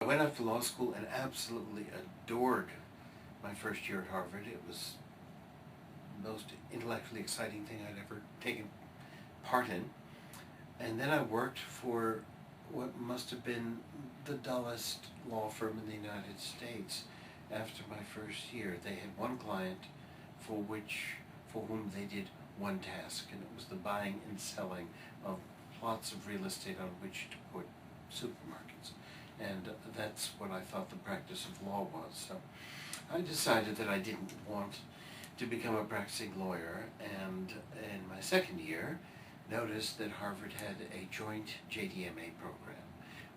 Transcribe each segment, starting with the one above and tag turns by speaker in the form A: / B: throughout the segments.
A: I went off to law school and absolutely adored my first year at Harvard. It was the most intellectually exciting thing I'd ever taken part in. And then I worked for what must have been the dullest law firm in the United States after my first year. They had one client for whom they did one task, and it was the buying and selling of plots of real estate on which to put supermarkets. And that's what I thought the practice of law was. So I decided that I didn't want to become a practicing lawyer, and in my second year noticed that Harvard had a joint JD-MA program.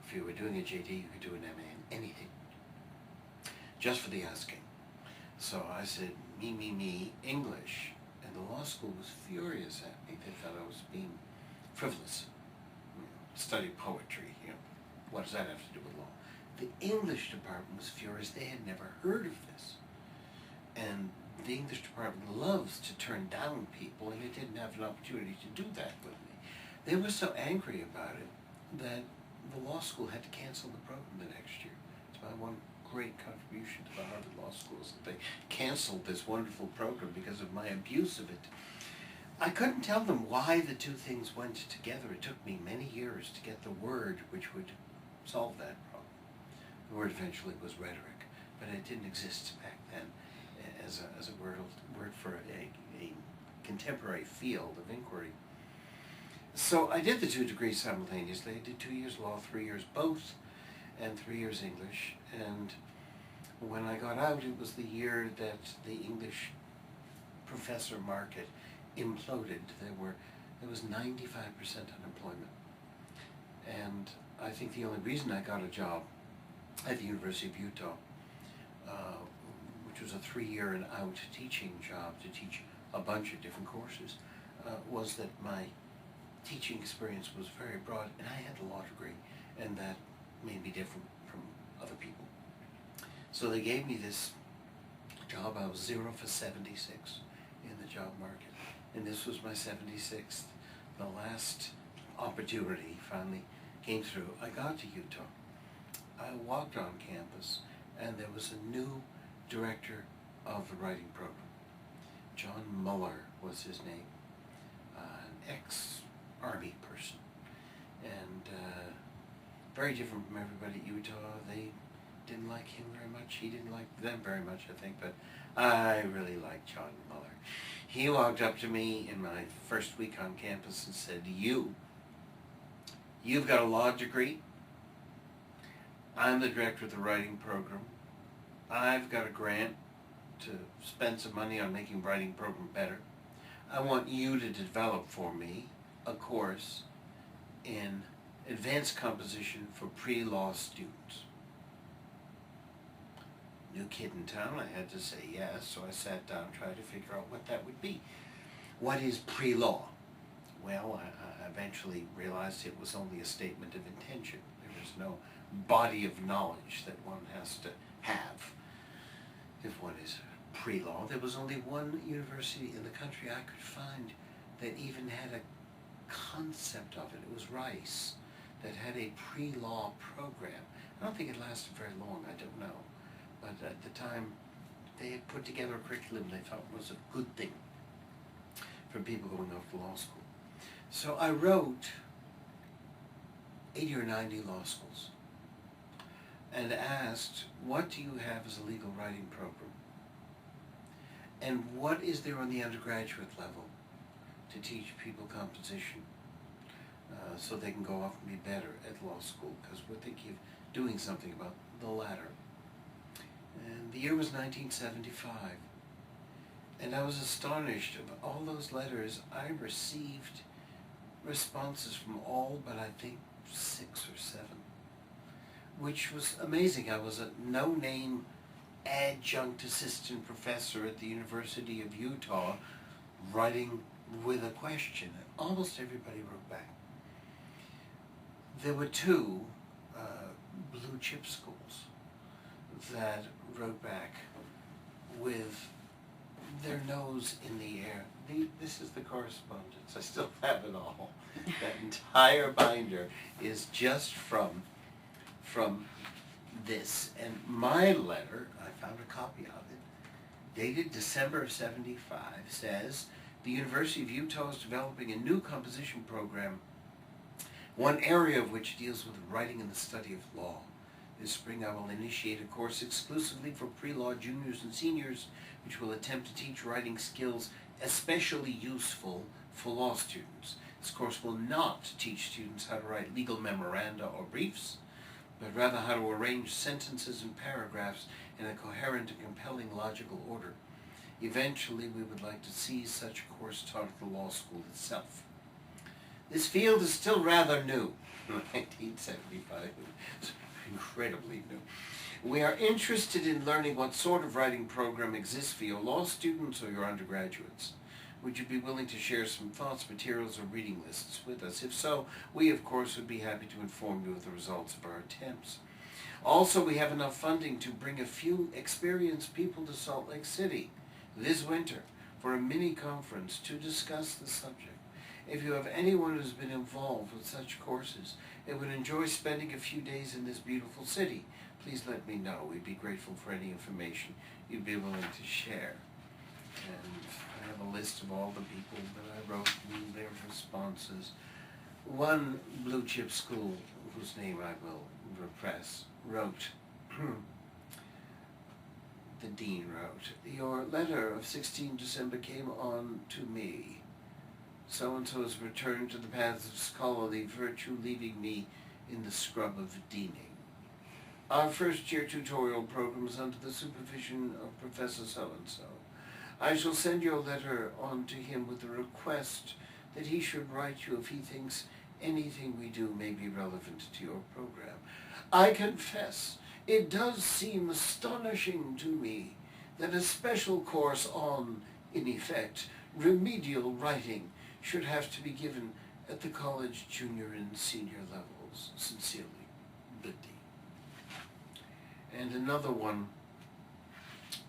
A: If you were doing a JD, you could do an MA in anything, just for the asking. So I said, me, English. And the law school was furious at me. They thought I was being frivolous. Study poetry, what does that have to do with law? The English department was furious. They had never heard of this. And the English department loves to turn down people, and it didn't have an opportunity to do that with me. They were so angry about it that the law school had to cancel the program the next year. It's my one great contribution to the Harvard Law School, is that they canceled this wonderful program because of my abuse of it. I couldn't tell them why the two things went together. It took me many years to get the word which would solve that problem. The word eventually was rhetoric, but it didn't exist back then as a word for a contemporary field of inquiry. So I did the two degrees simultaneously. I did 2 years law, 3 years both, and 3 years English. And when I got out, it was the year that the English professor market imploded. There was 95% unemployment. And I think the only reason I got a job at the University of Utah, which was a 3-year and out teaching job to teach a bunch of different courses, was that my teaching experience was very broad, and I had a law degree, and that made me different from other people. So they gave me this job. I was 0 for 76 in the job market, and this was my 76th. The last opportunity finally came through. I got to Utah. I walked on campus, and there was a new director of the writing program. John Muller was his name, an ex-Army person, and very different from everybody at Utah. They didn't like him very much. He didn't like them very much, I think, but I really liked John Muller. He walked up to me in my first week on campus and said, You've got a law degree. I'm the director of the writing program. I've got a grant to spend some money on making the writing program better. I want you to develop for me a course in advanced composition for pre-law students. New kid in town, I had to say yes, so I sat down, tried to figure out what that would be. What is pre-law? Well, I eventually realized it was only a statement of intention. There was no body of knowledge that one has to have if one is pre-law. There was only one university in the country I could find that even had a concept of it. It was Rice, that had a pre-law program. I don't think it lasted very long, I don't know. But at the time, they had put together a curriculum they thought was a good thing for people going off to law school. So I wrote 80 or 90 law schools and asked, what do you have as a legal writing program? And what is there on the undergraduate level to teach people composition so they can go off and be better at law school? Because we're thinking of doing something about the latter. And the year was 1975. And I was astonished. Of all those letters, I received responses from all but I think 6 or 7, which was amazing. I was a no-name adjunct assistant professor at the University of Utah writing with a question. And almost everybody wrote back. There were 2 blue chip schools that wrote back with their nose in the air. This is the correspondence. I still have it all. That entire binder is just from this, and my letter, I found a copy of it, dated December of '75, says, the University of Utah is developing a new composition program, one area of which deals with writing and the study of law. This spring I will initiate a course exclusively for pre-law juniors and seniors, which will attempt to teach writing skills especially useful for law students. This course will not teach students how to write legal memoranda or briefs, but rather how to arrange sentences and paragraphs in a coherent and compelling logical order. Eventually, we would like to see such a course taught at the law school itself. This field is still rather new. 1975, it's incredibly new. We are interested in learning what sort of writing program exists for your law students or your undergraduates. Would you be willing to share some thoughts, materials, or reading lists with us? If so, we, of course, would be happy to inform you of the results of our attempts. Also, we have enough funding to bring a few experienced people to Salt Lake City this winter for a mini-conference to discuss the subject. If you have anyone who's been involved with such courses and would enjoy spending a few days in this beautiful city, please let me know. We'd be grateful for any information you'd be willing to share. And I have a list of all the people that I wrote and their responses. One blue chip school, whose name I will repress, wrote, the dean wrote, your letter of 16 December came on to me. So-and-so has returned to the paths of scholarly virtue, leaving me in the scrub of deaning. Our first-year tutorial program is under the supervision of Professor so-and-so. I shall send your letter on to him with a request that he should write you if he thinks anything we do may be relevant to your program. I confess, it does seem astonishing to me that a special course on, in effect, remedial writing should have to be given at the college junior and senior levels. Sincerely, the dean. And another one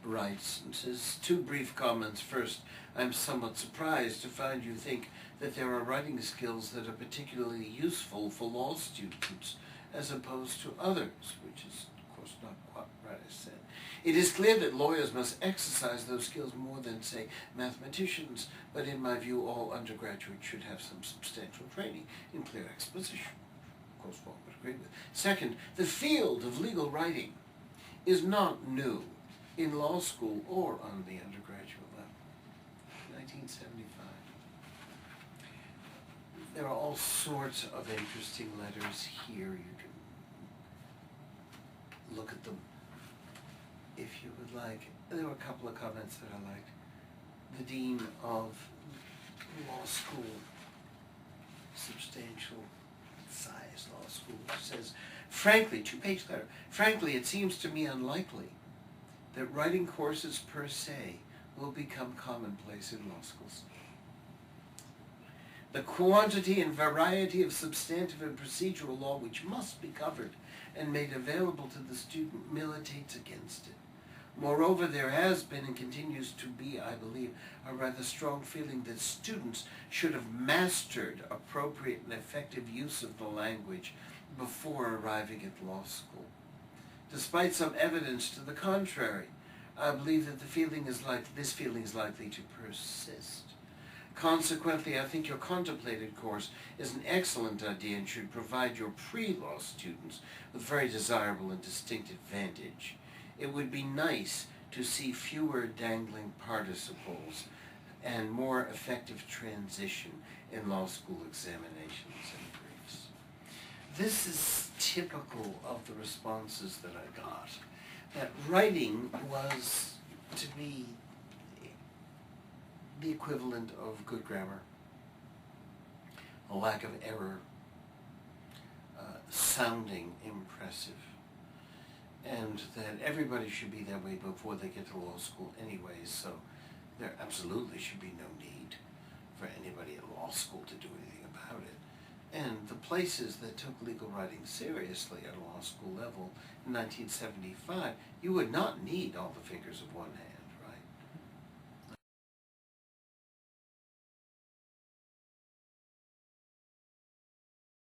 A: writes and says, two brief comments. First, I'm somewhat surprised to find you think that there are writing skills that are particularly useful for law students as opposed to others, which is, of course, not quite right, I said. It is clear that lawyers must exercise those skills more than, say, mathematicians, but in my view, all undergraduates should have some substantial training in clear exposition. Of course, one would agree with. Second, the field of legal writing is not new in law school or on the undergraduate level. 1975. There are all sorts of interesting letters here. You can look at them if you would like. There were a couple of comments that I liked. The dean of law school, substantial size law school, says, frankly, two-page letter, frankly, it seems to me unlikely that writing courses per se will become commonplace in law schools. The quantity and variety of substantive and procedural law which must be covered and made available to the student militates against it. Moreover, there has been and continues to be, I believe, a rather strong feeling that students should have mastered appropriate and effective use of the language before arriving at law school. Despite some evidence to the contrary, I believe that this feeling is likely to persist. Consequently, I think your contemplated course is an excellent idea and should provide your pre-law students with very desirable and distinct advantage. It would be nice to see fewer dangling participles and more effective transition in law school examinations and briefs. This is typical of the responses that I got, that writing was to be the equivalent of good grammar, a lack of error, sounding impressive, and that everybody should be that way before they get to law school anyway, so there absolutely should be no need for anybody at law school to do anything about it. And the places that took legal writing seriously at a law school level in 1975, you would not need all the fingers of one hand.